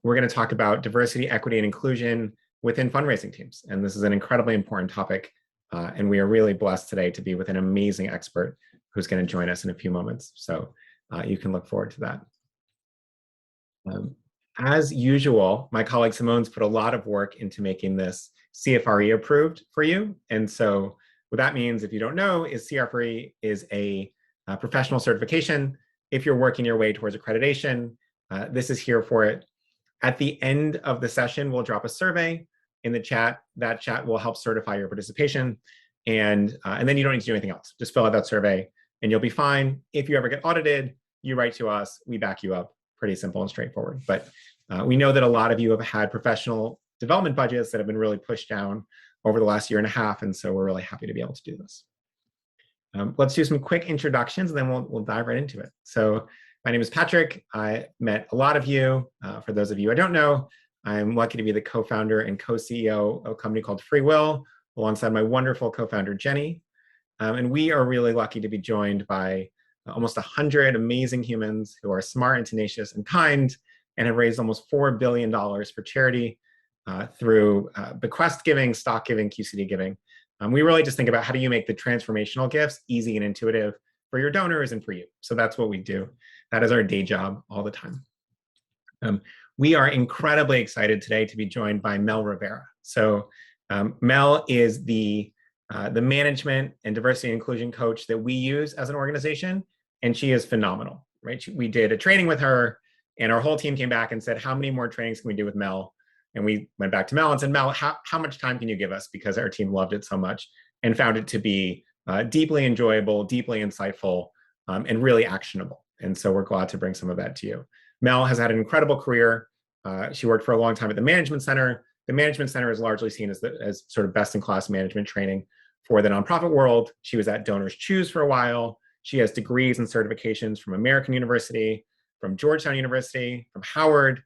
We're going to talk about diversity, equity, and inclusion within fundraising teams. And this is an incredibly important topic. And we are really blessed today to be with an amazing expert who's going to join us in a few moments. So you can look forward to that. As usual, my colleague Simone's put a lot of work into making this CFRE approved for you. And so what that means, if you don't know, is CFRE is a professional certification. If you're working your way towards accreditation, this is here for it. At the end of the session, we'll drop a survey in the chat. That chat will help certify your participation. And then you don't need to do anything else. Just fill out that survey and you'll be fine. If you ever get audited, you write to us, we back you up. Pretty simple and straightforward. But we know that a lot of you have had professional development budgets that have been really pushed down over the last year and a half. And so we're really happy to be able to do this. Let's do some quick introductions and then we'll dive right into it. So my name is Patrick. I met a lot of you. For those of you I don't know, I'm lucky to be the co-founder and co-CEO of a company called FreeWill, alongside my wonderful co-founder, Jenny. And we are really lucky to be joined by almost 100 amazing humans who are smart and tenacious and kind, and have raised almost $4 billion for charity through bequest giving, stock giving, QCD giving. We really just think about how do you make the transformational gifts easy and intuitive for your donors and for you. So that's what we do. That is our day job all the time. We are incredibly excited today to be joined by Mel Rivera. So Mel is the management and diversity and inclusion coach that we use as an organization, and she is phenomenal, right? We did a training with her, and our whole team came back and said, how many more trainings can we do with Mel? And we went back to Mel and said, Mel, how much time can you give us? Because our team loved it so much and found it to be deeply enjoyable, deeply insightful, and really actionable. And so we're glad to bring some of that to you. Mel has had an incredible career. She worked for a long time at the Management Center. The Management Center is largely seen as sort of best-in-class management training for the nonprofit world. She was at Donors Choose for a while. She has degrees and certifications from American University, from Georgetown University, from Howard,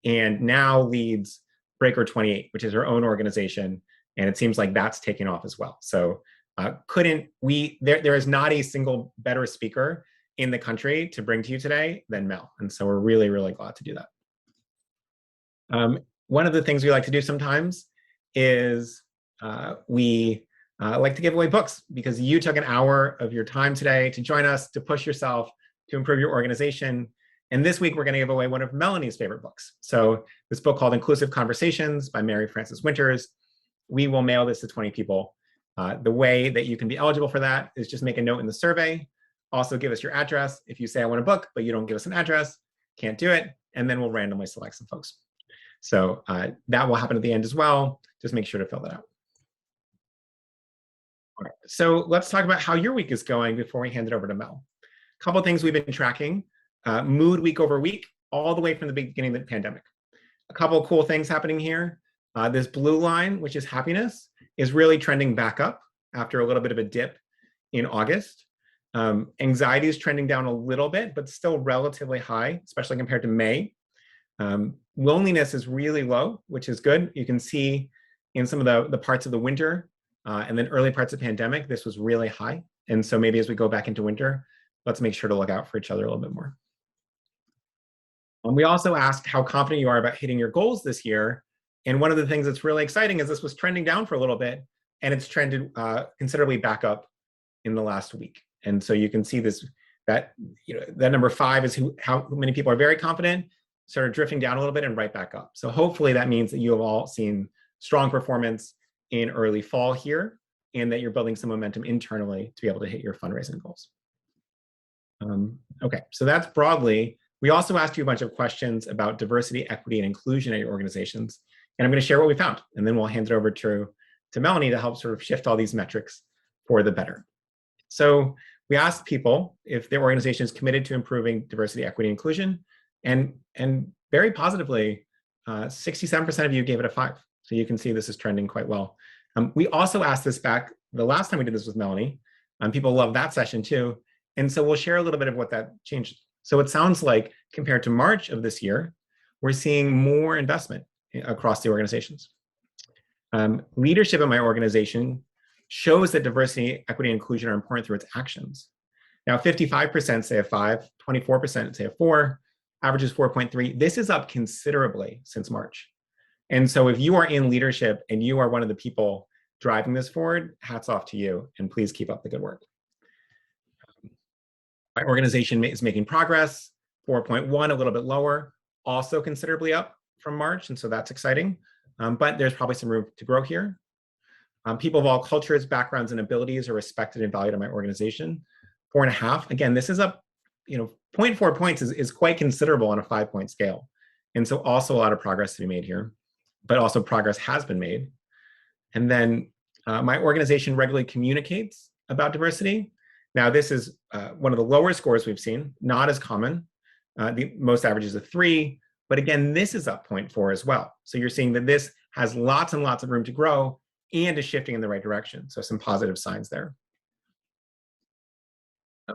and now leads Breaker 28, which is her own organization. And it seems like that's taken off as well. So there is not a single better speaker in the country to bring to you today than Mel. And so we're really, really glad to do that. One of the things we like to do sometimes is we like to give away books, because you took an hour of your time today to join us, to push yourself, to improve your organization. And this week, we're going to give away one of Melanie's favorite books. So this book called Inclusive Conversations by Mary Frances Winters. We will mail this to 20 people. The way that you can be eligible for that is just make a note in the survey. Also give us your address. If you say I want a book, but you don't give us an address, can't do it. And then we'll randomly select some folks. So that will happen at the end as well. Just make sure to fill that out. All right, so let's talk about how your week is going before we hand it over to Mel. A couple of things we've been tracking. Mood week over week, all the way from the beginning of the pandemic. A couple of cool things happening here. This blue line, which is happiness, is really trending back up after a little bit of a dip in August. Anxiety is trending down a little bit, but still relatively high, especially compared to May. Loneliness is really low, which is good. You can see in some of the parts of the winter and then early parts of pandemic, this was really high. And so maybe as we go back into winter, let's make sure to look out for each other a little bit more. We also asked how confident you are about hitting your goals this year. And one of the things that's really exciting is this was trending down for a little bit, and it's trended considerably back up in the last week. And so you can see that number 5 is how many people are very confident, sort of drifting down a little bit and right back up. So hopefully that means that you have all seen strong performance in early fall here, and that you're building some momentum internally to be able to hit your fundraising goals. Okay, so that's broadly. We also asked you a bunch of questions about diversity, equity, and inclusion at your organizations. And I'm going to share what we found, and then we'll hand it over to Melanie to help sort of shift all these metrics for the better. So we asked people if their organization is committed to improving diversity, equity, and inclusion, and very positively, 67% of you gave it a 5. So you can see this is trending quite well. We also asked this back the last time we did this with Melanie. People love that session too. And so we'll share a little bit of what that changed. So it sounds like compared to March of this year, we're seeing more investment across the organizations. Leadership in my organization shows that diversity, equity, and inclusion are important through its actions. Now, 55% say a 5, 24% say a 4. average is 4.3. This is up considerably since March. And so if you are in leadership and you are one of the people driving this forward, hats off to you, and please keep up the good work. My organization is making progress, 4.1, a little bit lower, also considerably up from March, and so that's exciting. But there's probably some room to grow here. People of all cultures, backgrounds, and abilities are respected and valued in my organization. 4.5, again, this is up, 0.4 points is quite considerable on a 5-point scale. And so also a lot of progress to be made here, but also progress has been made. And then my organization regularly communicates about diversity. Now, this is one of the lower scores we've seen, not as common. The most average is a 3, but again, this is up 0.4 as well. So you're seeing that this has lots and lots of room to grow and is shifting in the right direction. So some positive signs there.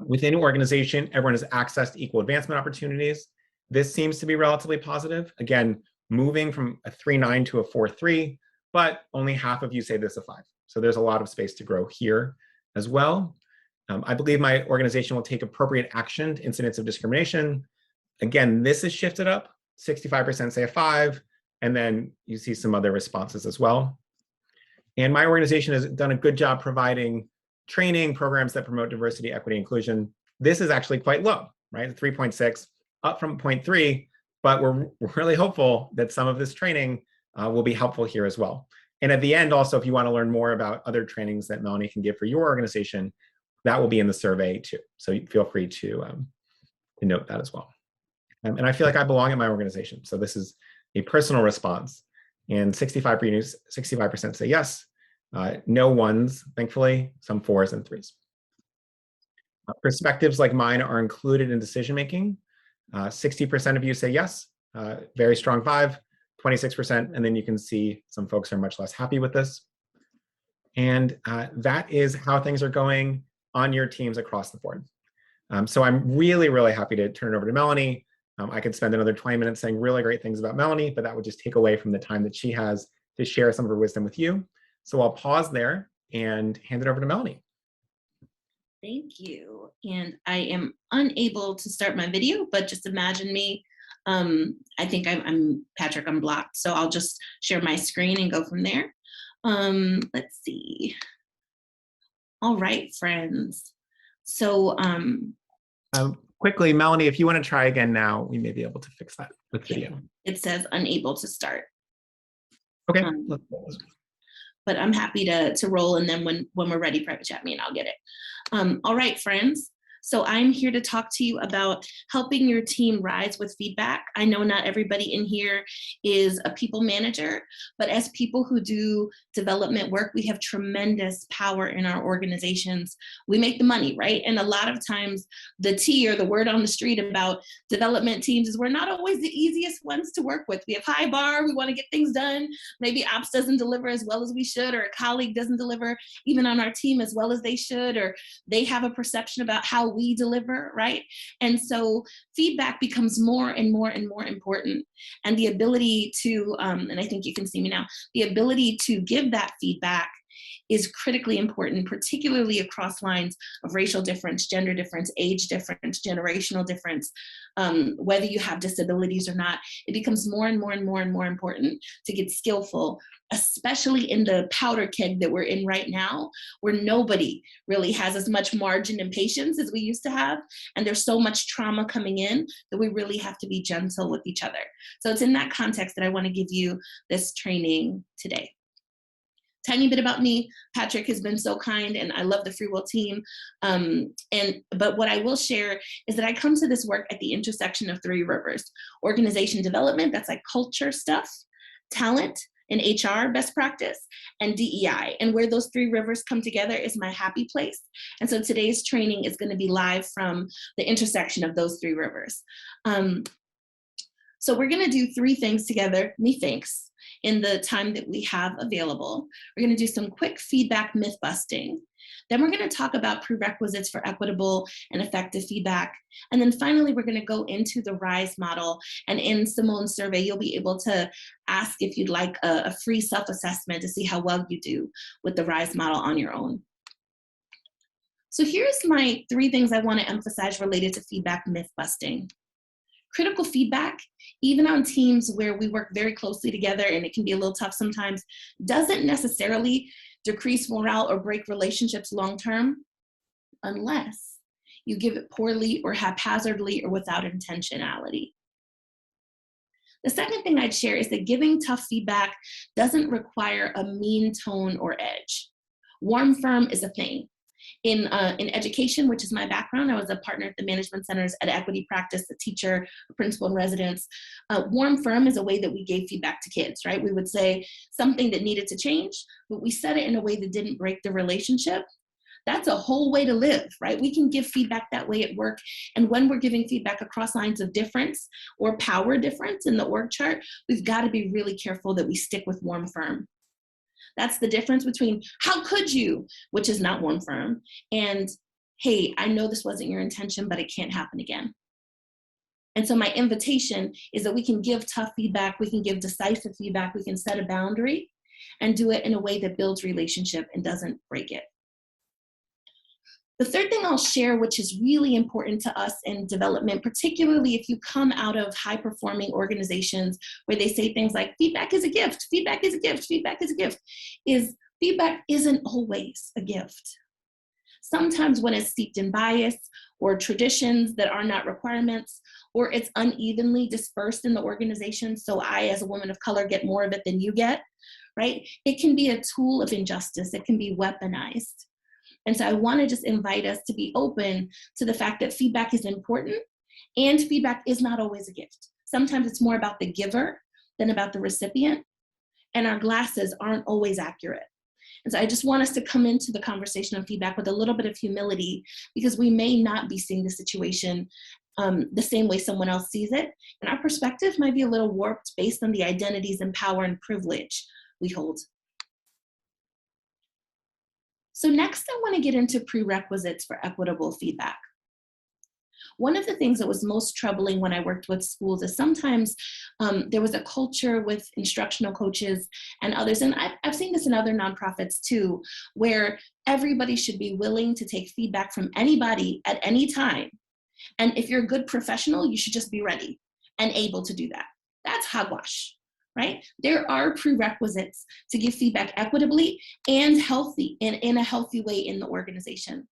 Within an organization, everyone has access to equal advancement opportunities. This seems to be relatively positive. Again, moving from a 3.9 to a 4.3, but only half of you say this is a 5. So there's a lot of space to grow here as well. I believe my organization will take appropriate action to incidents of discrimination. Again, this is shifted up. 65% say a 5, and then you see some other responses as well. And my organization has done a good job providing training programs that promote diversity, equity, inclusion. This is actually quite low, right? 3.6, up from 0.3, but we're really hopeful that some of this training will be helpful here as well. And at the end, also, if you want to learn more about other trainings that Melanie can give for your organization, that will be in the survey too. So feel free to note that as well. And I feel like I belong in my organization. So this is a personal response. And 65% say yes. No ones, thankfully, some 4s and 3s. Perspectives like mine are included in decision-making. 60% of you say yes, very strong 5, 26%, and then you can see some folks are much less happy with this. And that is how things are going on your teams across the board. So I'm really, really happy to turn it over to Melanie. I could spend another 20 minutes saying really great things about Melanie, but that would just take away from the time that she has to share some of her wisdom with you. So I'll pause there and hand it over to Melanie. Thank you. And I am unable to start my video, but just imagine me. I think I'm Patrick, I'm blocked. So I'll just share my screen and go from there. Let's see. All right, friends. So quickly, Melanie, if you want to try again now, we may be able to fix that with video. It says unable to start. Okay. But I'm happy to roll, and then when we're ready, private chat me and I'll get it. All right, friends. So I'm here to talk to you about helping your team rise with feedback. I know not everybody in here is a people manager, but as people who do development work, we have tremendous power in our organizations. We make the money, right? And a lot of times the tea or the word on the street about development teams is we're not always the easiest ones to work with. We have high bar, we want to get things done. Maybe ops doesn't deliver as well as we should, or a colleague doesn't deliver even on our team as well as they should, or they have a perception about how we deliver, right? And so feedback becomes more and more and more important. And the ability to, and I think you can see me now, the ability to give that feedback is critically important, particularly across lines of racial difference, gender difference, age difference, generational difference, whether you have disabilities or not. It becomes more and more and more and more important to get skillful, especially in the powder keg that we're in right now, where nobody really has as much margin and patience as we used to have. And there's so much trauma coming in that we really have to be gentle with each other. So it's in that context that I want to give you this training today. Tiny bit about me. Patrick has been so kind, and I love the FreeWill team. But what I will share is that I come to this work at the intersection of 3 rivers: organization development, that's like culture stuff; talent and HR best practice; and DEI. And where those 3 rivers come together is my happy place. And so today's training is going to be live from the intersection of those 3 rivers. So we're going to do 3 things together, methinks, in the time that we have available. We're going to do some quick feedback myth busting. Then we're going to talk about prerequisites for equitable and effective feedback. And then finally, we're going to go into the RISE model. And in Simone's survey, you'll be able to ask if you'd like a free self-assessment to see how well you do with the RISE model on your own. So here's my 3 things I want to emphasize related to feedback myth busting. Critical feedback, even on teams where we work very closely together and it can be a little tough sometimes, doesn't necessarily decrease morale or break relationships long-term unless you give it poorly or haphazardly or without intentionality. The second thing I'd share is that giving tough feedback doesn't require a mean tone or edge. Warm, firm is a thing. In education, which is my background, I was a partner at the management centers at Equity Practice, a teacher, a principal in residence. Warm, firm is a way that we gave feedback to kids, right? We would say something that needed to change, but we said it in a way that didn't break the relationship. That's a whole way to live, right? We can give feedback that way at work. And when we're giving feedback across lines of difference or power difference in the org chart, we've got to be really careful that we stick with warm, firm. That's the difference between how could you, which is not warm, firm, and hey, I know this wasn't your intention, but it can't happen again. And so my invitation is that we can give tough feedback, we can give decisive feedback, we can set a boundary and do it in a way that builds relationship and doesn't break it. The third thing I'll share, which is really important to us in development, particularly if you come out of high-performing organizations where they say things like, feedback is a gift, feedback is a gift, feedback is a gift, is feedback isn't always a gift. Sometimes when it's steeped in bias or traditions that are not requirements, or it's unevenly dispersed in the organization, so I, as a woman of color, get more of it than you get, right? It can be a tool of injustice. It can be weaponized. And so I want to just invite us to be open to the fact that feedback is important and feedback is not always a gift. Sometimes it's more about the giver than about the recipient, and our glasses aren't always accurate. And so I just want us to come into the conversation on feedback with a little bit of humility, because we may not be seeing the situation the same way someone else sees it. And our perspective might be a little warped based on the identities and power and privilege we hold. So next, I want to get into prerequisites for equitable feedback. One of the things that was most troubling when I worked with schools is sometimes there was a culture with instructional coaches and others, and I've seen this in other nonprofits too, where everybody should be willing to take feedback from anybody at any time. And if you're a good professional, you should just be ready and able to do that. That's hogwash. Right? There are prerequisites to give feedback equitably and healthy, in a healthy way in the organization.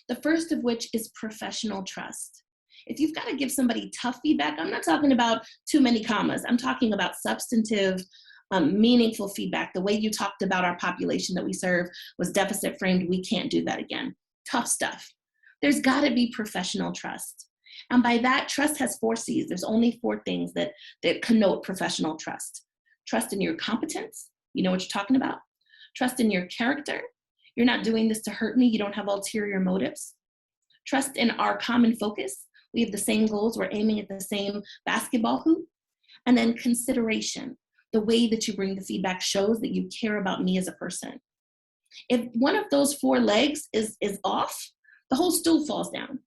The first of which is professional trust. If you've got to give somebody tough feedback, I'm not talking about too many commas. I'm talking about substantive, meaningful feedback. The way you talked about our population that we serve was deficit framed. We can't do that again. Tough stuff. There's got to be professional trust. And by that, trust has 4 C's. There's only 4 things that connote professional trust. Trust in your competence, you know what you're talking about. Trust in your character, you're not doing this to hurt me, you don't have ulterior motives. Trust in our common focus, we have the same goals, we're aiming at the same basketball hoop. And then consideration, the way that you bring the feedback shows that you care about me as a person. If one of those 4 legs is off, the whole stool falls down.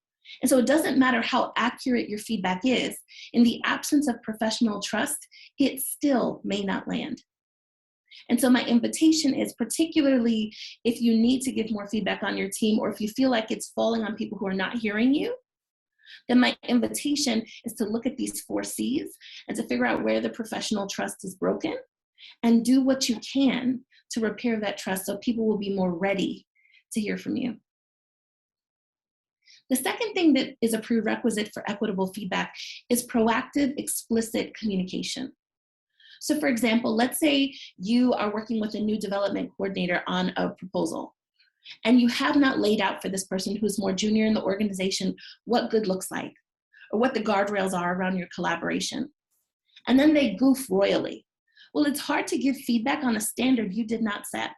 And so it doesn't matter how accurate your feedback is, in the absence of professional trust, it still may not land. And so my invitation is, particularly if you need to give more feedback on your team, or if you feel like it's falling on people who are not hearing you, then my invitation is to look at these 4 C's and to figure out where the professional trust is broken and do what you can to repair that trust so people will be more ready to hear from you. The second thing that is a prerequisite for equitable feedback is proactive, explicit communication. So for example, let's say you are working with a new development coordinator on a proposal, and you have not laid out for this person who's more junior in the organization what good looks like, or what the guardrails are around your collaboration. And then they goof royally. Well, it's hard to give feedback on a standard you did not set,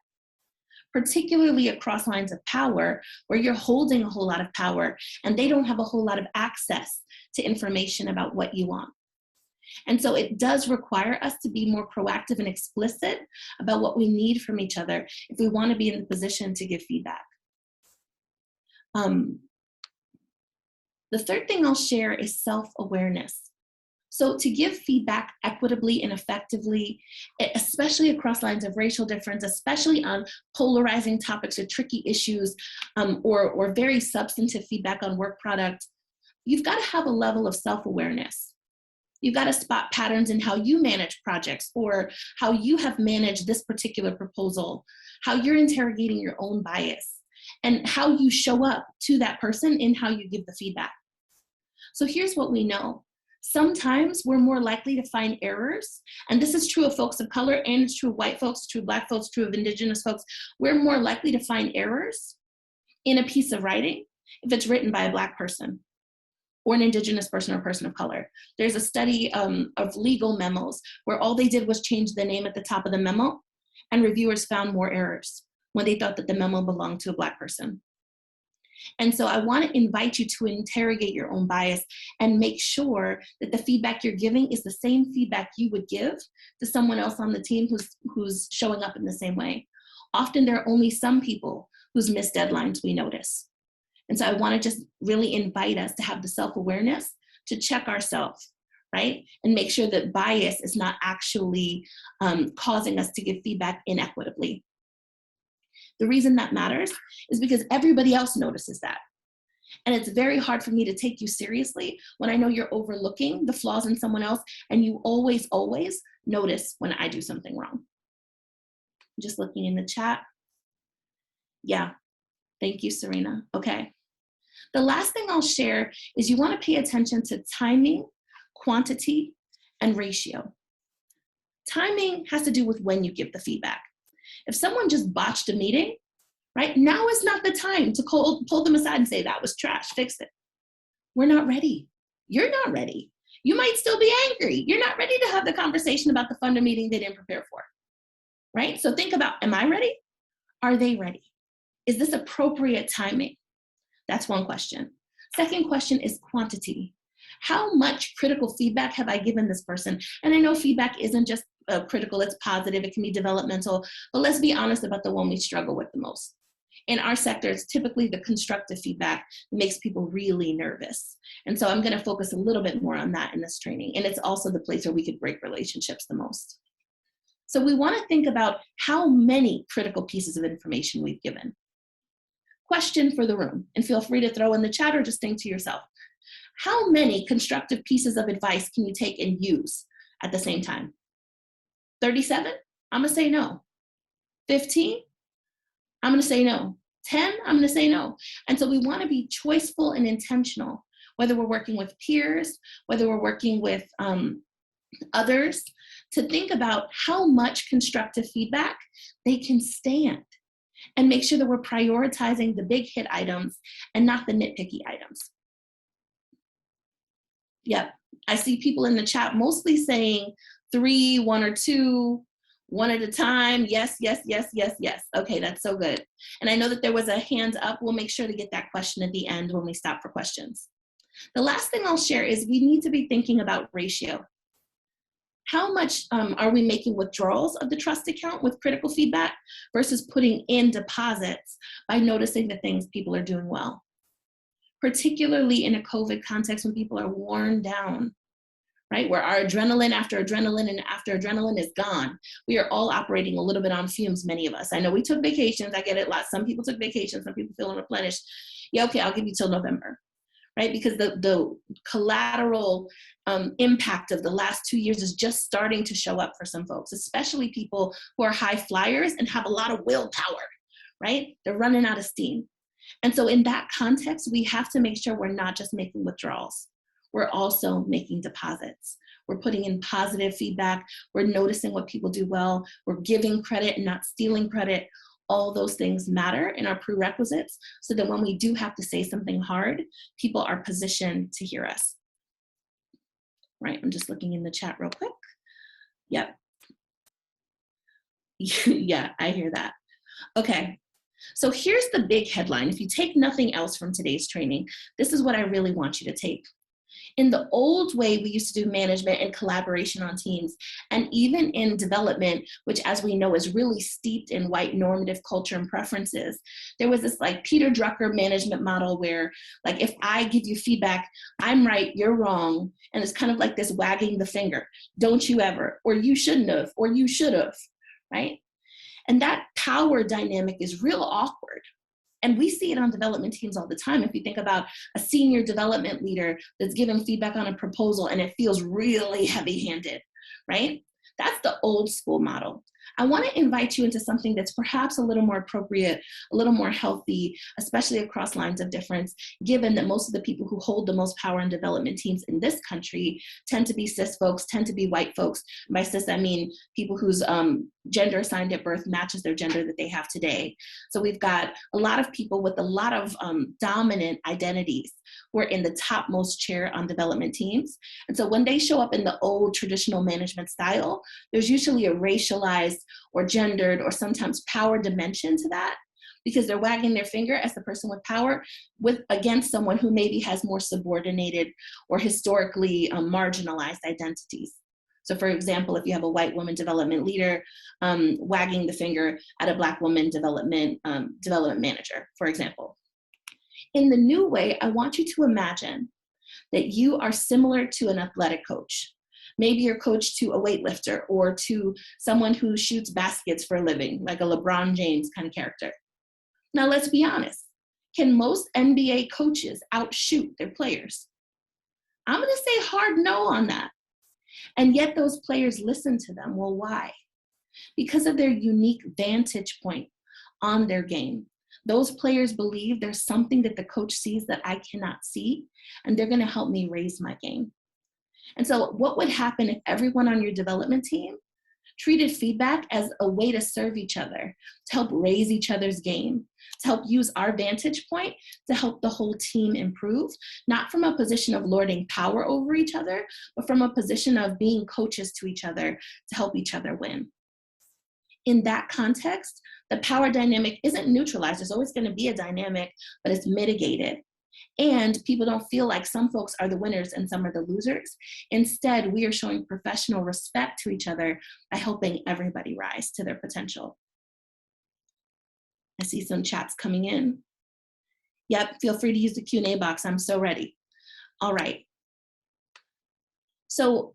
particularly across lines of power, where you're holding a whole lot of power and they don't have a whole lot of access to information about what you want. And so it does require us to be more proactive and explicit about what we need from each other if we want to be in the position to give feedback. The third thing I'll share is self-awareness. So to give feedback equitably and effectively, especially across lines of racial difference, especially on polarizing topics or tricky issues, or very substantive feedback on work product, you've got to have a level of self-awareness. You've got to spot patterns in how you manage projects or how you have managed this particular proposal, how you're interrogating your own bias, and how you show up to that person in how you give the feedback. So here's what we know. Sometimes we're more likely to find errors, and this is true of folks of color, and it's true of white folks, it's true of Black folks, it's true of Indigenous folks. We're more likely to find errors in a piece of writing if it's written by a Black person or an Indigenous person or person of color. There's a study of legal memos where all they did was change the name at the top of the memo, and reviewers found more errors when they thought that the memo belonged to a Black person. And so I want to invite you to interrogate your own bias and make sure that the feedback you're giving is the same feedback you would give to someone else on the team who's showing up in the same way. Often there are only some people whose missed deadlines we notice. And so I want to just really invite us to have the self-awareness to check ourselves, right? And make sure that bias is not actually causing us to give feedback inequitably. The reason that matters is because everybody else notices that. And it's very hard for me to take you seriously when I know you're overlooking the flaws in someone else and you always, always notice when I do something wrong. I'm just looking in the chat. Yeah, thank you, Serena. Okay. The last thing I'll share is you want to pay attention to timing, quantity, and ratio. Timing has to do with when you give the feedback. If someone just botched a meeting, right, now is not the time to pull them aside and say, that was trash, fix it. We're not ready. You're not ready. You might still be angry. You're not ready to have the conversation about the fund meeting they didn't prepare for, right? So think about, am I ready? Are they ready? Is this appropriate timing? That's one question. Second question is quantity. How much critical feedback have I given this person? And I know feedback isn't just critical, it's positive, it can be developmental, but let's be honest about the one we struggle with the most. In our sector, it's typically the constructive feedback that makes people really nervous. And so I'm going to focus a little bit more on that in this training. And it's also the place where we could break relationships the most. So we want to think about how many critical pieces of information we've given. Question for the room, and feel free to throw in the chat or just think to yourself. How many constructive pieces of advice can you take and use at the same time? 37? I'm gonna say no. 15? I'm gonna say no. 10? I'm gonna say no. And so we wanna be choiceful and intentional, whether we're working with peers, whether we're working with others, to think about how much constructive feedback they can stand and make sure that we're prioritizing the big hit items and not the nitpicky items. Yep, I see people in the chat mostly saying 3, 1 or 2, one at a time. Yes, yes, yes, yes, yes. Okay, that's so good. And I know that there was a hand up. We'll make sure to get that question at the end when we stop for questions. The last thing I'll share is we need to be thinking about ratio. How much are we making withdrawals of the trust account with critical feedback versus putting in deposits by noticing the things people are doing well? Particularly in a COVID context when people are worn down, right? Where our adrenaline after adrenaline and after adrenaline is gone. We are all operating a little bit on fumes, many of us. I know we took vacations, I get it, some people took vacations, some people feeling replenished. Yeah, okay, I'll give you till November, right? Because the collateral impact of the last 2 years is just starting to show up for some folks, especially people who are high flyers and have a lot of willpower, right? They're running out of steam. And so in that context, we have to make sure we're not just making withdrawals. We're also making deposits. We're putting in positive feedback. We're noticing what people do well. We're giving credit and not stealing credit. All those things matter in our prerequisites so that when we do have to say something hard, people are positioned to hear us. Right, I'm just looking in the chat real quick. Yep. Yeah, I hear that. Okay. So here's the big headline. If you take nothing else from today's training, this is what I really want you to take. In the old way, we used to do management and collaboration on teams, and even in development, which as we know is really steeped in white normative culture and preferences, there was this like Peter Drucker management model where like if I give you feedback, I'm right, you're wrong, and it's kind of like this wagging the finger. Don't you ever, or you shouldn't have, or you should have, right? And that power dynamic is real awkward, And we see it on development teams all the time. If you think about a senior development leader that's giving feedback on a proposal and it feels really heavy-handed, right? That's the old school model. I want to invite you into something that's perhaps a little more appropriate, a little more healthy, especially across lines of difference, given that most of the people who hold the most power in development teams in this country tend to be cis folks, tend to be white folks. By cis, I mean people whose gender assigned at birth matches their gender that they have today. So we've got a lot of people with a lot of dominant identities who are in the topmost chair on development teams. And so when they show up in the old traditional management style, there's usually a racialized or gendered or sometimes power dimension to that, because they're wagging their finger as the person with power against someone who maybe has more subordinated or historically marginalized identities. So for example, if you have a white woman development leader wagging the finger at a Black woman development manager, for example. In the new way, I want you to imagine that you are similar to an athletic coach. Maybe you're coached to a weightlifter or to someone who shoots baskets for a living, like a LeBron James kind of character. Now, let's be honest. Can most NBA coaches outshoot their players? I'm going to say hard no on that. And yet those players listen to them. Well, why? Because of their unique vantage point on their game. Those players believe there's something that the coach sees that I cannot see, and they're going to help me raise my game. And so what would happen if everyone on your development team treated feedback as a way to serve each other, to help raise each other's game, to help use our vantage point to help the whole team improve, not from a position of lording power over each other, but from a position of being coaches to each other to help each other win. In that context, the power dynamic isn't neutralized. There's always going to be a dynamic, but it's mitigated. And people don't feel like some folks are the winners and some are the losers. Instead, we are showing professional respect to each other by helping everybody rise to their potential. I see some chats coming in. Yep, feel free to use the Q&A box. I'm so ready. All right. So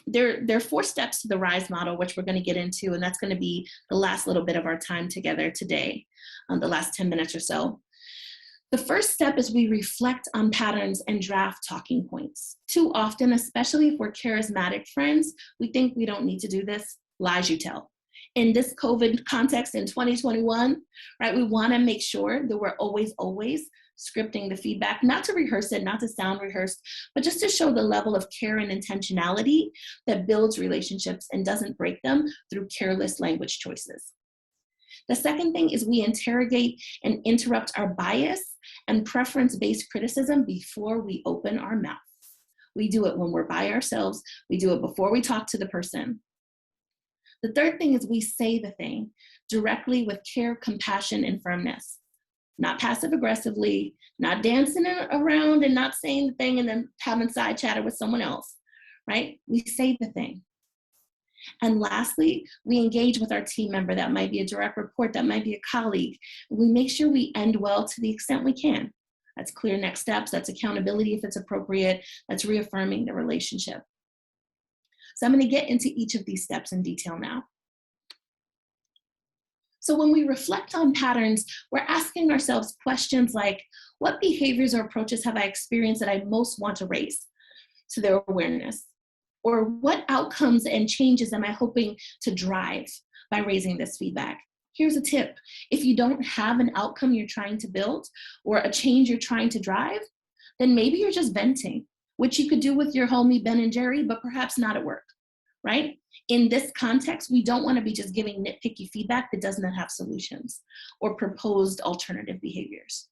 there are 4 steps to the RISE model, which we're going to get into, and that's going to be the last little bit of our time together today, the last 10 minutes or so. The first step is we reflect on patterns and draft talking points. Too often, especially if we're charismatic friends, we think we don't need to do this. Lies you tell. In this COVID context in 2021, right, we want to make sure that we're always scripting the feedback, not to rehearse it, not to sound rehearsed, but just to show the level of care and intentionality that builds relationships and doesn't break them through careless language choices. The second thing is we interrogate and interrupt our bias and preference-based criticism before we open our mouth. We do it when we're by ourselves. We do it before we talk to the person. The third thing is we say the thing directly with care, compassion, and firmness. Not passive-aggressively, not dancing around and not saying the thing and then having side chatter with someone else, right? We say the thing. And lastly, we engage with our team member. That might be a direct report, that might be a colleague. We make sure we end well to the extent we can. That's clear next steps, that's accountability if it's appropriate, that's reaffirming the relationship. So I'm going to get into each of these steps in detail now. So when we reflect on patterns, we're asking ourselves questions like, what behaviors or approaches have I experienced that I most want to raise to their awareness? Or what outcomes and changes am I hoping to drive by raising this feedback? Here's a tip. If you don't have an outcome you're trying to build or a change you're trying to drive, then maybe you're just venting, which you could do with your homie Ben and Jerry, but perhaps not at work, right? In this context, we don't want to be just giving nitpicky feedback that does not have solutions or proposed alternative behaviors.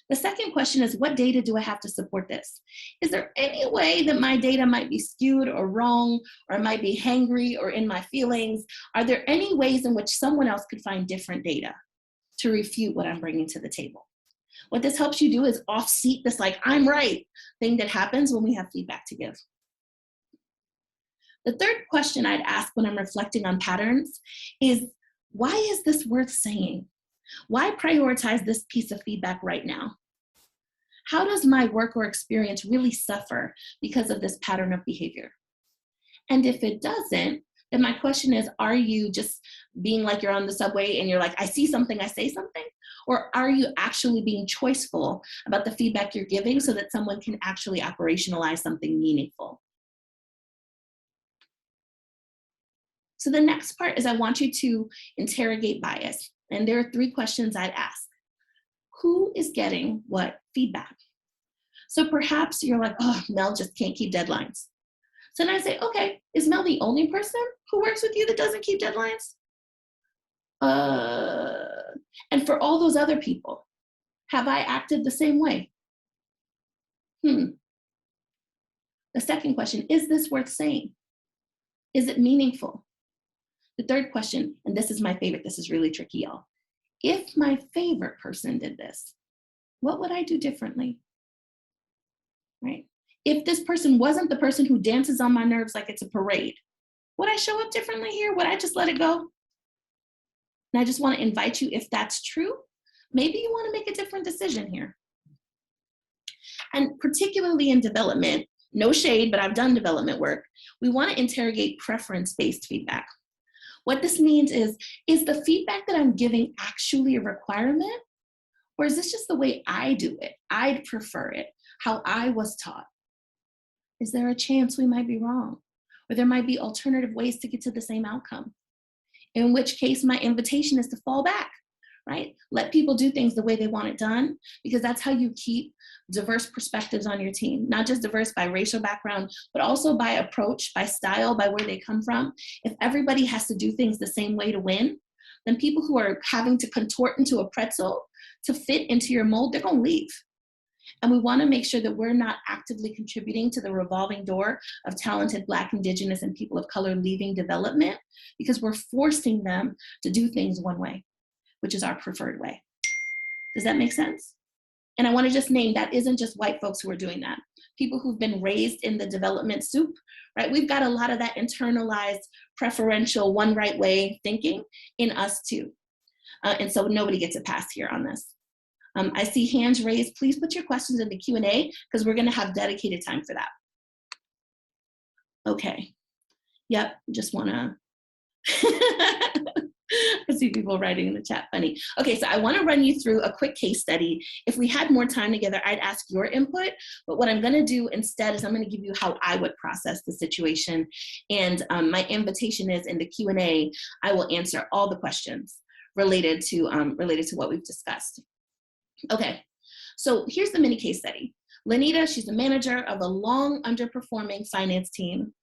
The second question is, what data do I have to support this? Is there any way that my data might be skewed or wrong, or it might be hangry or in my feelings? Are there any ways in which someone else could find different data to refute what I'm bringing to the table? What this helps you do is off-seat this like, I'm right thing that happens when we have feedback to give. The third question I'd ask when I'm reflecting on patterns is, why is this worth saying? Why prioritize this piece of feedback right now? How does my work or experience really suffer because of this pattern of behavior? And if it doesn't, then my question is, are you just being like you're on the subway and you're like, I see something, I say something? Or are you actually being choiceful about the feedback you're giving so that someone can actually operationalize something meaningful? So the next part is I want you to interrogate bias. And there are 3 questions I'd ask. Who is getting what feedback? So perhaps you're like, oh, Mel just can't keep deadlines. So then I say, okay, is Mel the only person who works with you that doesn't keep deadlines? And for all those other people, have I acted the same way? The second question, is this worth saying? Is it meaningful? The third question, and this is my favorite, this is really tricky, y'all. If my favorite person did this, what would I do differently? Right? If this person wasn't the person who dances on my nerves like it's a parade, would I show up differently here? Would I just let it go? And I just want to invite you, if that's true, maybe you want to make a different decision here. And particularly in development, no shade, but I've done development work, we want to interrogate preference-based feedback. What this means is the feedback that I'm giving actually a requirement? Or is this just the way I do it? I'd prefer it, how I was taught. Is there a chance we might be wrong? Or there might be alternative ways to get to the same outcome? In which case my invitation is to fall back, right? Let people do things the way they want it done, because that's how you keep diverse perspectives on your team, not just diverse by racial background, but also by approach, by style, by where they come from. If everybody has to do things the same way to win, then people who are having to contort into a pretzel to fit into your mold, they're gonna leave. And we wanna make sure that we're not actively contributing to the revolving door of talented Black, Indigenous, and people of color leaving development, because we're forcing them to do things one way, which is our preferred way. Does that make sense? And I want to just name that isn't just white folks who are doing that. People who've been raised in the development soup, right? We've got a lot of that internalized, preferential, one right way thinking in us too. And so nobody gets a pass here on this. I see hands raised. Please put your questions in the Q&A because we're going to have dedicated time for that. Okay. Yep, just want to. I see people writing in the chat, funny. Okay, so I want to run you through a quick case study. If we had more time together, I'd ask your input, but what I'm going to do instead is I'm going to give you how I would process the situation. And my invitation is in the Q&A, I will answer all the questions related to what we've discussed. Okay, so here's the mini case study. Lanita, she's the manager of a long underperforming finance team.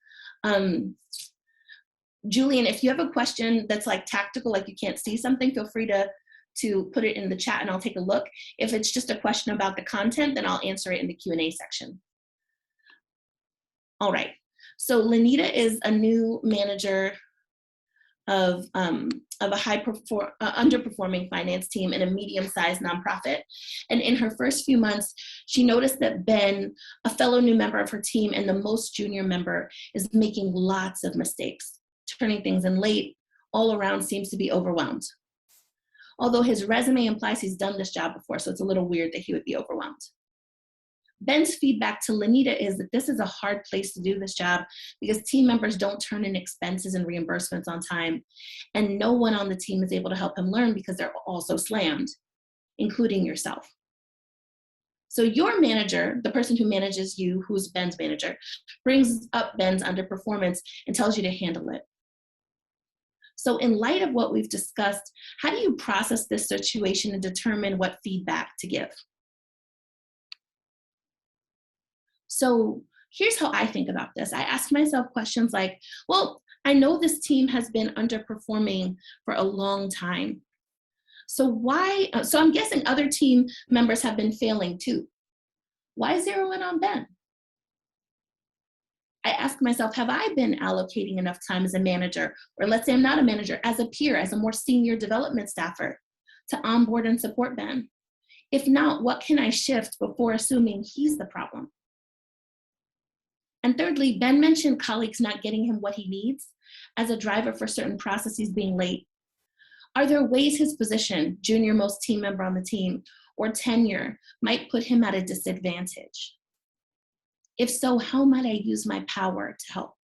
Julian, if you have a question that's like tactical, like you can't see something, feel free to put it in the chat and I'll take a look. If it's just a question about the content, then I'll answer it in the Q&A section. All right, so Lanita is a new manager of a underperforming finance team in a medium-sized nonprofit. And in her first few months, she noticed that Ben, a fellow new member of her team and the most junior member, is making lots of mistakes, turning things in late, all around seems to be overwhelmed. Although his resume implies he's done this job before, so it's a little weird that he would be overwhelmed. Ben's feedback to Lanita is that this is a hard place to do this job because team members don't turn in expenses and reimbursements on time, and no one on the team is able to help him learn because they're also slammed, including yourself. So your manager, the person who manages you, who's Ben's manager, brings up Ben's underperformance and tells you to handle it. So in light of what we've discussed, how do you process this situation and determine what feedback to give? So here's how I think about this. I ask myself questions like, well, I know this team has been underperforming for a long time. So I'm guessing other team members have been failing too. Why zero in on Ben? I ask myself, have I been allocating enough time as a manager, or let's say I'm not a manager, as a peer, as a more senior development staffer to onboard and support Ben? If not, what can I shift before assuming he's the problem? And thirdly, Ben mentioned colleagues not getting him what he needs as a driver for certain processes being late. Are there ways his position, junior most team member on the team, or tenure might put him at a disadvantage? If so, how might I use my power to help?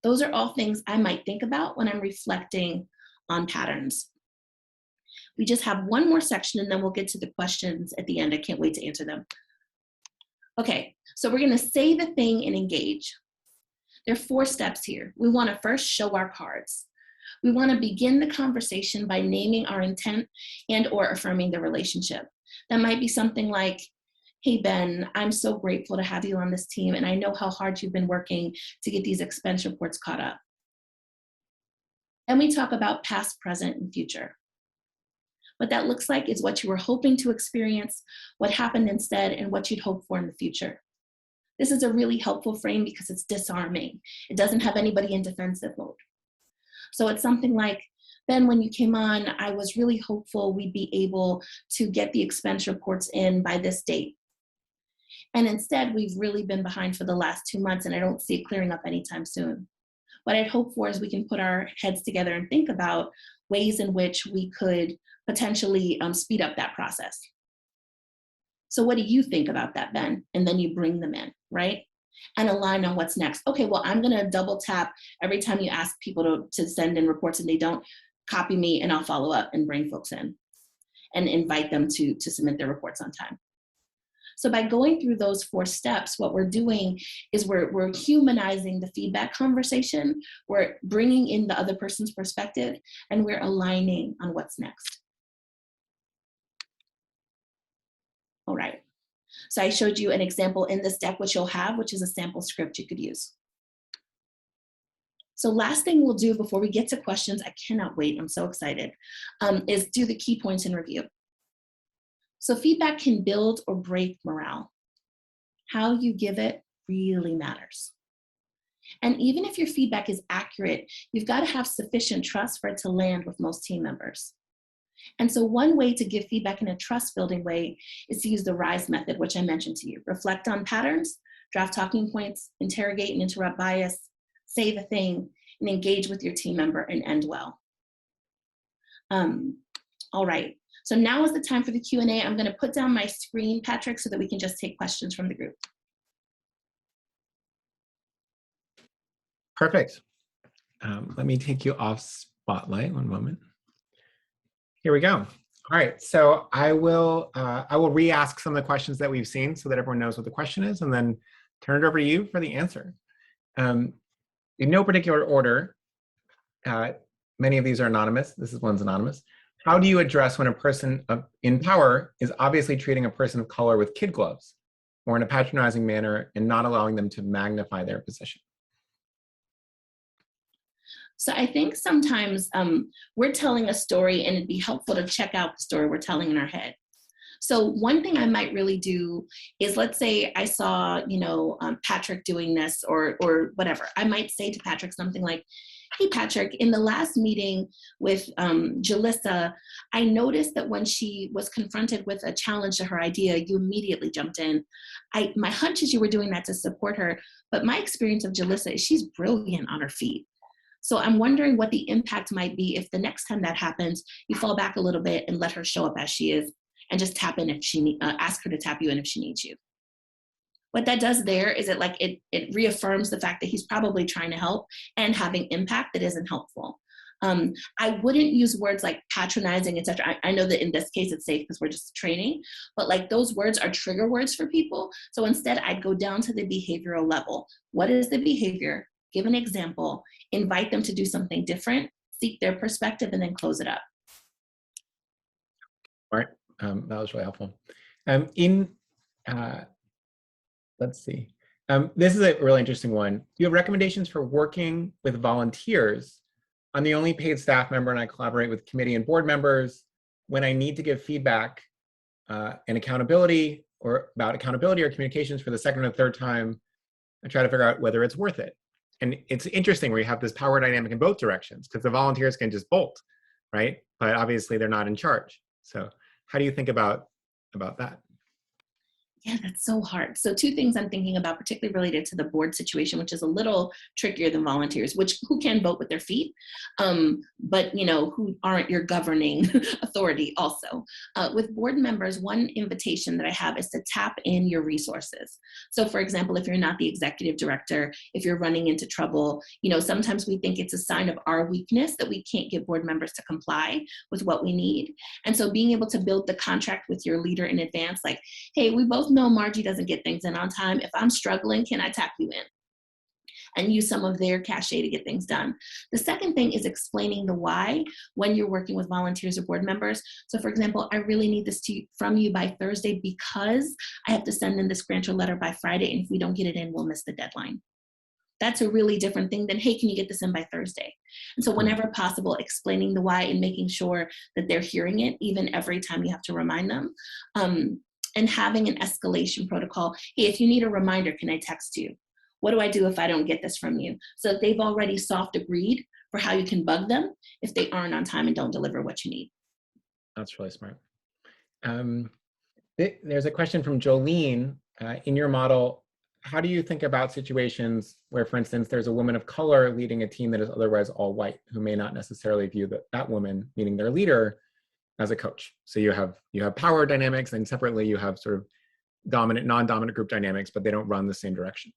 Those are all things I might think about when I'm reflecting on patterns. We just have one more section and then we'll get to the questions at the end. I can't wait to answer them. Okay, so we're gonna say the thing and engage. There are 4 steps here. We wanna first show our cards. We wanna begin the conversation by naming our intent and or affirming the relationship. That might be something like, hey Ben, I'm so grateful to have you on this team and I know how hard you've been working to get these expense reports caught up. Then we talk about past, present, and future. What that looks like is what you were hoping to experience, what happened instead, and what you'd hope for in the future. This is a really helpful frame because it's disarming. It doesn't have anybody in defensive mode. So it's something like, Ben, when you came on, I was really hopeful we'd be able to get the expense reports in by this date. And instead, we've really been behind for the last 2 months, and I don't see it clearing up anytime soon. What I'd hope for is we can put our heads together and think about ways in which we could potentially speed up that process. So what do you think about that, Ben? And then you bring them in, right? And align on what's next. Okay, well, I'm gonna double tap every time you ask people to send in reports and they don't, copy me and I'll follow up and bring folks in and invite them to submit their reports on time. So by going through those 4 steps, what we're doing is we're humanizing the feedback conversation, we're bringing in the other person's perspective, and we're aligning on what's next. All right, so I showed you an example in this deck, which you'll have, which is a sample script you could use. So last thing we'll do before we get to questions, I cannot wait, I'm so excited, is do the key points in review. So feedback can build or break morale. How you give it really matters. And even if your feedback is accurate, you've got to have sufficient trust for it to land with most team members. And so one way to give feedback in a trust-building way is to use the RISE method, which I mentioned to you. Reflect on patterns, draft talking points, interrogate and interrupt bias, say the thing, and engage with your team member and end well. All right. So now is the time for the Q&A. I'm going to put down my screen, Patrick, so that we can just take questions from the group. Perfect. Let me take you off spotlight. One moment. Here we go. All right. So I will re-ask some of the questions that we've seen so that everyone knows what the question is, and then turn it over to you for the answer. In no particular order, many of these are anonymous. This is one's anonymous. How do you address when a person in power is obviously treating a person of color with kid gloves or in a patronizing manner and not allowing them to magnify their position? So I think sometimes we're telling a story and it'd be helpful to check out the story we're telling in our head. So one thing I might really do is, let's say I saw, Patrick doing this or whatever. I might say to Patrick something like, hey, Patrick, in the last meeting with Jalissa, I noticed that when she was confronted with a challenge to her idea, you immediately jumped in. My hunch is you were doing that to support her, but my experience of Jalissa is she's brilliant on her feet. So I'm wondering what the impact might be if the next time that happens, you fall back a little bit and let her show up as she is and just tap in if she ask her to tap you in if she needs you. What that does there is it reaffirms the fact that he's probably trying to help and having impact that isn't helpful. I wouldn't use words like patronizing, etc. I know that in this case it's safe because we're just training, but like those words are trigger words for people. So instead I'd go down to the behavioral level. What is the behavior? Give an example, invite them to do something different, seek their perspective, and then close it up. All right, that was really helpful. Let's see. This is a really interesting one. Do you have recommendations for working with volunteers? I'm the only paid staff member and I collaborate with committee and board members when I need to give feedback and accountability or about accountability or communications for the second or third time. I try to figure out whether it's worth it. And it's interesting where you have this power dynamic in both directions because the volunteers can just bolt, right? But obviously they're not in charge. So how do you think about that? Yeah, that's so hard. So two things I'm thinking about, particularly related to the board situation, which is a little trickier than volunteers, who can vote with their feet, but who aren't your governing authority also. With board members, one invitation that I have is to tap in your resources. So for example, if you're not the executive director, if you're running into trouble, sometimes we think it's a sign of our weakness that we can't get board members to comply with what we need. And so being able to build the contract with your leader in advance, like, hey, we both know Margie doesn't get things in on time. If I'm struggling, can I tap you in? And use some of their cachet to get things done. The second thing is explaining the why when you're working with volunteers or board members. So for example, I really need this from you by Thursday because I have to send in this grantor letter by Friday, and if we don't get it in, we'll miss the deadline. That's a really different thing than, hey, can you get this in by Thursday? And so whenever possible, explaining the why and making sure that they're hearing it, even every time you have to remind them. And having an escalation protocol. Hey, if you need a reminder, can I text you? What do I do if I don't get this from you? So they've already soft agreed for how you can bug them if they aren't on time and don't deliver what you need. That's really smart. There's a question from Jolene. In your model, how do you think about situations where, for instance, there's a woman of color leading a team that is otherwise all white, who may not necessarily view that woman, meaning their leader, as a coach? So you have power dynamics, and separately you have sort of dominant, non-dominant group dynamics, but they don't run the same direction.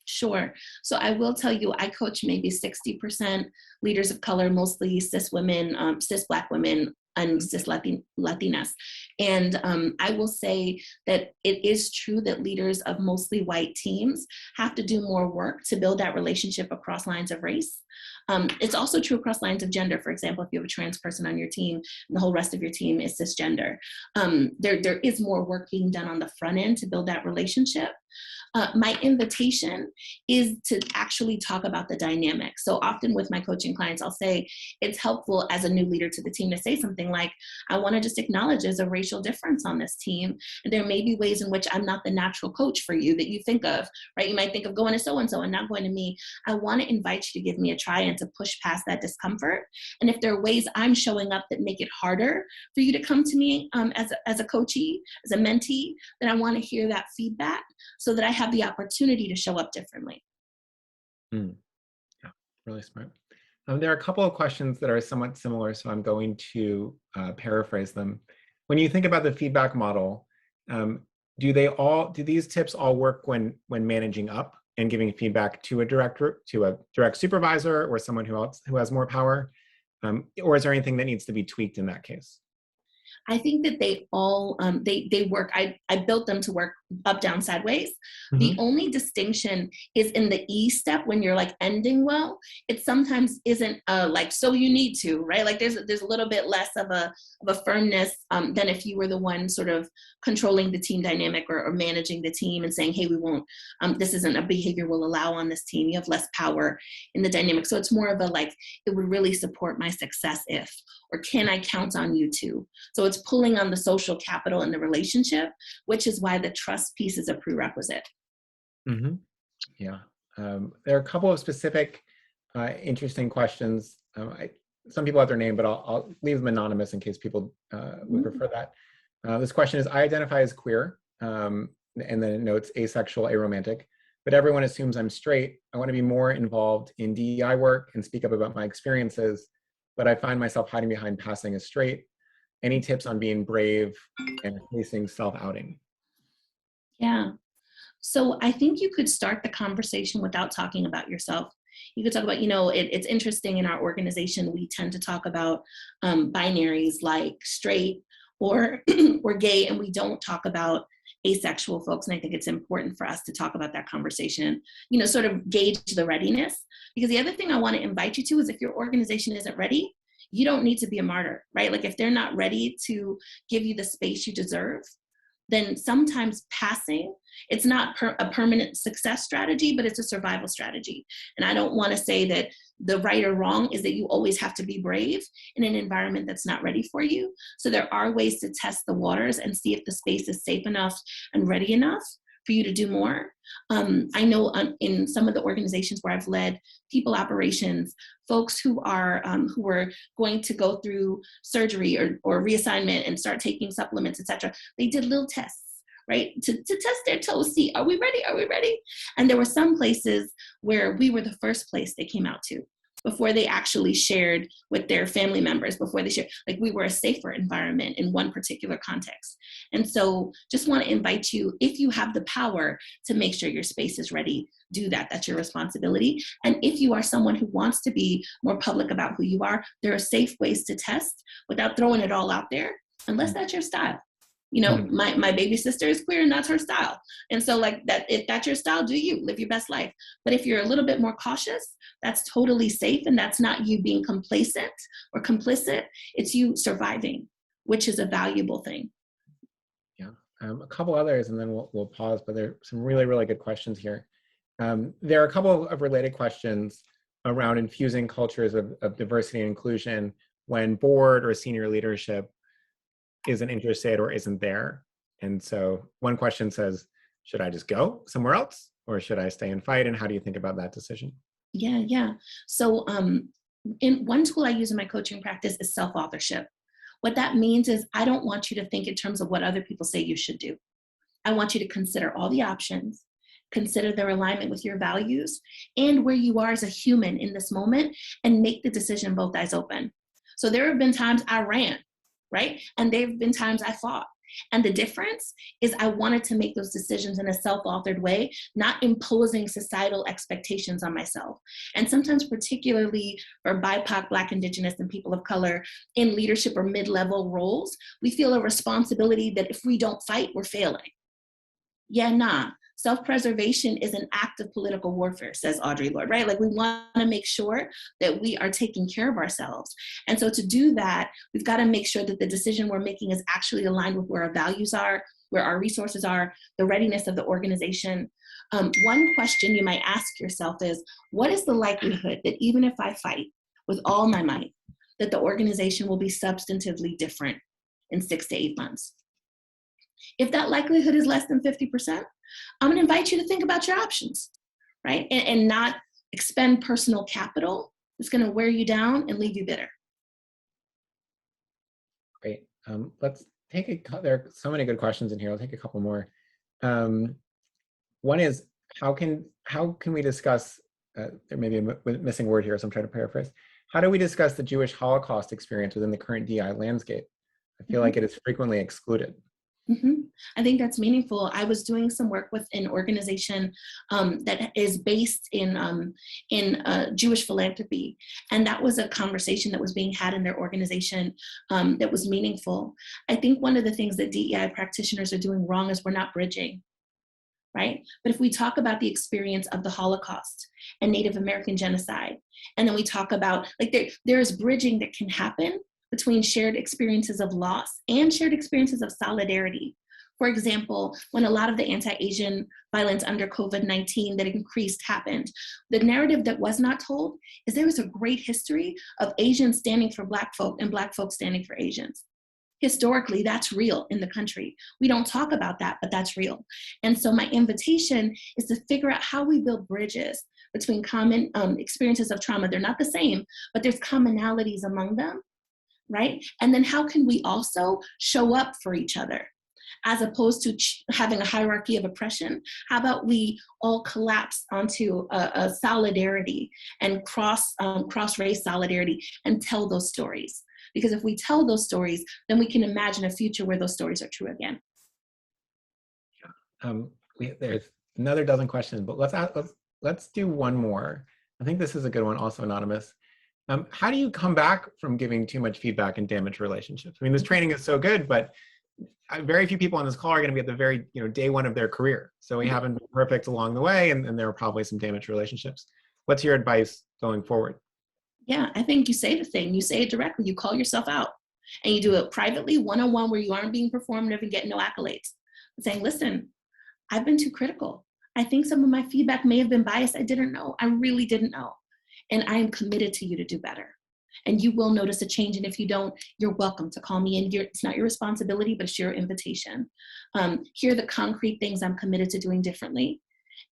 Sure. So I will tell you, I coach maybe 60% leaders of color, mostly cis women, cis Black women, and cis Latinas. And I will say that it is true that leaders of mostly white teams have to do more work to build that relationship across lines of race. It's also true across lines of gender. For example, if you have a trans person on your team and the whole rest of your team is cisgender, there is more work being done on the front end to build that relationship. My invitation is to actually talk about the dynamic. So often with my coaching clients, I'll say it's helpful as a new leader to the team to say something like, I want to just acknowledge there's a racial difference on this team. And there may be ways in which I'm not the natural coach for you that you think of, right? You might think of going to so-and-so and not going to me. I want to invite you to give me a try and to push past that discomfort. And if there are ways I'm showing up that make it harder for you to come to me as a coachee, as a mentee, then I want to hear that feedback so that I have the opportunity to show up differently. Yeah, really smart. There are a couple of questions that are somewhat similar, so I'm going to paraphrase them. When you think about the feedback model, do these tips all work when managing up and giving feedback to a direct supervisor or someone who has more power? Or is there anything that needs to be tweaked in that case? I think that they all, they work. I built them to work up, down, sideways. The only distinction is in the E step when you're like ending well, it sometimes isn't like, so you need to, right? Like there's a little bit less of a firmness than if you were the one sort of controlling the team dynamic or managing the team and saying, hey, we won't, this isn't a behavior we'll allow on this team. You have less power in the dynamic. So it's more of a like, it would really support my success if, or can I count on you to? So it's pulling on the social capital in the relationship, which is why the trust piece is a prerequisite. Yeah. There are a couple of specific interesting questions. Some people have their name, but I'll leave them anonymous in case people would prefer that. This question is, I identify as queer, and then it notes asexual, aromantic, but everyone assumes I'm straight. I want to be more involved in DEI work and speak up about my experiences, but I find myself hiding behind passing as straight. Any tips on being brave and facing self-outing? Yeah. So I think you could start the conversation without talking about yourself. You could talk about, it's interesting in our organization, we tend to talk about binaries like straight or or gay, and we don't talk about asexual folks. And I think it's important for us to talk about that conversation, sort of gauge the readiness. Because the other thing I want to invite you to is if your organization isn't ready, you don't need to be a martyr, right? Like if they're not ready to give you the space you deserve, then sometimes passing, it's not a permanent success strategy, but it's a survival strategy. And I don't want to say that the right or wrong is that you always have to be brave in an environment that's not ready for you. So there are ways to test the waters and see if the space is safe enough and ready enough for you to do more. I know in some of the organizations where I've led people operations, folks who are going to go through surgery or reassignment and start taking supplements, et cetera, they did little tests, right? To test their toes, see, are we ready? Are we ready? And there were some places where we were the first place they came out to before they actually shared with their family members, before they shared, like we were a safer environment in one particular context. And so just want to invite you, if you have the power to make sure your space is ready, do that. That's your responsibility. And if you are someone who wants to be more public about who you are, there are safe ways to test without throwing it all out there, unless that's your style. You know, my baby sister is queer and that's her style. And so like that, if that's your style, do you live your best life. But if you're a little bit more cautious, that's totally safe. And that's not you being complacent or complicit. It's you surviving, which is a valuable thing. Yeah, a couple others and then we'll pause, but there are some really, really good questions here. There are a couple of related questions around infusing cultures of diversity and inclusion when board or senior leadership isn't interested or isn't there. And so one question says, should I just go somewhere else or should I stay and fight? And how do you think about that decision? Yeah. So in one tool I use in my coaching practice is self-authorship. What that means is I don't want you to think in terms of what other people say you should do. I want you to consider all the options, consider their alignment with your values and where you are as a human in this moment, and make the decision both eyes open. So there have been times I ran, right? And there have been times I fought. And the difference is I wanted to make those decisions in a self-authored way, not imposing societal expectations on myself. And sometimes, particularly for BIPOC, Black, Indigenous, and people of color in leadership or mid-level roles, we feel a responsibility that if we don't fight, we're failing. Yeah, nah. Self-preservation is an act of political warfare, says Audre Lorde, right? Like we want to make sure that we are taking care of ourselves. And so to do that, we've got to make sure that the decision we're making is actually aligned with where our values are, where our resources are, the readiness of the organization. One question you might ask yourself is, what is the likelihood that even if I fight with all my might, that the organization will be substantively different in 6 to 8 months? If that likelihood is less than 50%, I'm going to invite you to think about your options, right? And not expend personal capital that's going to wear you down and leave you bitter. Great. Let's take there are so many good questions in here. I'll take a couple more. One is, how can we discuss, there may be a missing word here, so I'm trying to paraphrase. How do we discuss the Jewish Holocaust experience within the current DI landscape? I feel like it is frequently excluded. I think that's meaningful. I was doing some work with an organization that is based in Jewish philanthropy, and that was a conversation that was being had in their organization that was meaningful. I think one of the things that DEI practitioners are doing wrong is we're not bridging, right? But if we talk about the experience of the Holocaust and Native American genocide, and then we talk about, like, there's bridging that can happen between shared experiences of loss and shared experiences of solidarity. For example, when a lot of the anti-Asian violence under COVID-19 that increased happened, the narrative that was not told is there was a great history of Asians standing for Black folk and Black folk standing for Asians. Historically, that's real in the country. We don't talk about that, but that's real. And so my invitation is to figure out how we build bridges between common experiences of trauma. They're not the same, but there's commonalities among them. Right? And then how can we also show up for each other as opposed to having a hierarchy of oppression? How about we all collapse onto a solidarity and cross-race solidarity and tell those stories? Because if we tell those stories, then we can imagine a future where those stories are true again. There's another dozen questions, but let's do one more. I think this is a good one, also anonymous. How do you come back from giving too much feedback and damage relationships? I mean, this training is so good, but very few people on this call are going to be at the very day one of their career. So we haven't been perfect along the way, and there are probably some damaged relationships. What's your advice going forward? Yeah, I think you say the thing. You say it directly. You call yourself out, and you do it privately, one-on-one, where you aren't being performative and getting no accolades. Saying, listen, I've been too critical. I think some of my feedback may have been biased. I didn't know. I really didn't know. And I am committed to you to do better. And you will notice a change. And if you don't, you're welcome to call me in. It's not your responsibility, but it's your invitation. Here are the concrete things I'm committed to doing differently.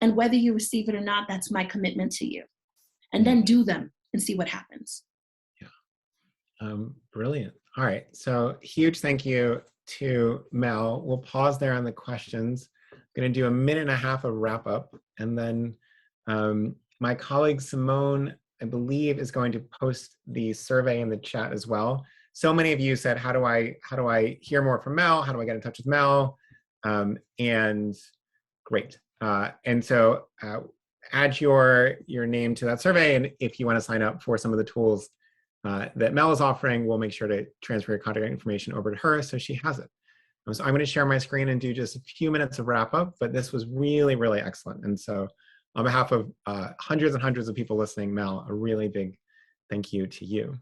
And whether you receive it or not, that's my commitment to you. And then do them and see what happens. Yeah. Brilliant. All right. So huge thank you to Mel. We'll pause there on the questions. I'm going to do a minute and a half of wrap up, and then my colleague Simone, I believe, is going to post the survey in the chat as well. So many of you said, how do I hear more from Mel? How do I get in touch with Mel? And great. And so add your name to that survey, and if you want to sign up for some of the tools that Mel is offering, we'll make sure to transfer your contact information over to her so she has it. So I'm going to share my screen and do just a few minutes of wrap up, but this was really, really excellent. And so on behalf of hundreds and hundreds of people listening, Mel, a really big thank you to you.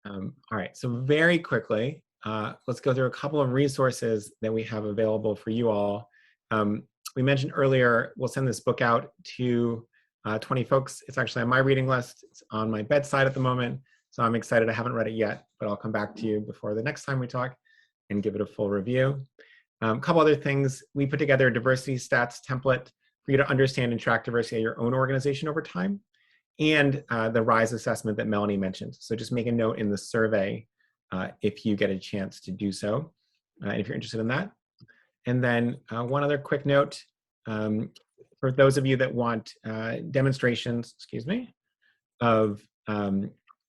All right, so very quickly, let's go through a couple of resources that we have available for you all. We mentioned earlier, we'll send this book out to 20 folks. It's actually on my reading list. It's on my bedside at the moment. So I'm excited. I haven't read it yet, but I'll come back to you before the next time we talk and give it a full review. A couple other things. We put together a diversity stats template for you to understand and track diversity at your own organization over time, and the RISE assessment that Melanie mentioned. So just make a note in the survey if you get a chance to do so, if you're interested in that. And then one other quick note, for those of you that want demonstrations, of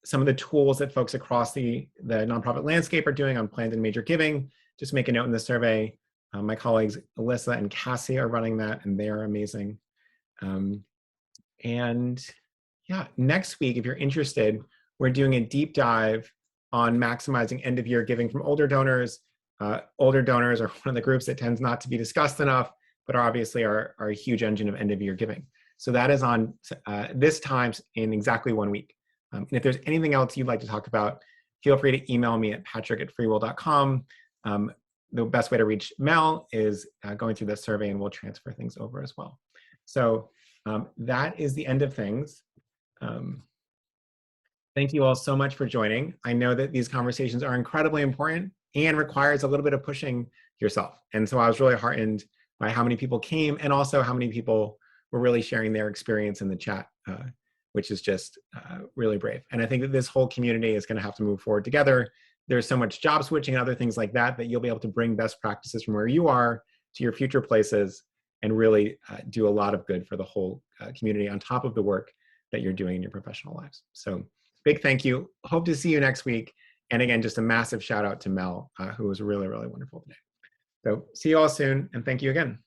some of the tools that folks across the nonprofit landscape are doing on planned and major giving, just make a note in the survey. My colleagues Alyssa and Cassie are running that, and they are amazing. And yeah, next week, if you're interested, we're doing a deep dive on maximizing end-of-year giving from older donors. Older donors are one of the groups that tends not to be discussed enough, but are obviously are a huge engine of end-of-year giving. So that is on this time in exactly 1 week. And if there's anything else you'd like to talk about, feel free to email me at patrick@freewill.com. The best way to reach Mel is going through the survey, and we'll transfer things over as well. So that is the end of things. Thank you all so much for joining. I know that these conversations are incredibly important and requires a little bit of pushing yourself. And so I was really heartened by how many people came, and also how many people were really sharing their experience in the chat, which is just really brave. And I think that this whole community is going to have to move forward together. There's so much job switching and other things like that, that you'll be able to bring best practices from where you are to your future places and really do a lot of good for the whole community on top of the work that you're doing in your professional lives. So big thank you. Hope to see you next week. And again, just a massive shout out to Mel, who was really, really wonderful today. So see you all soon, and thank you again.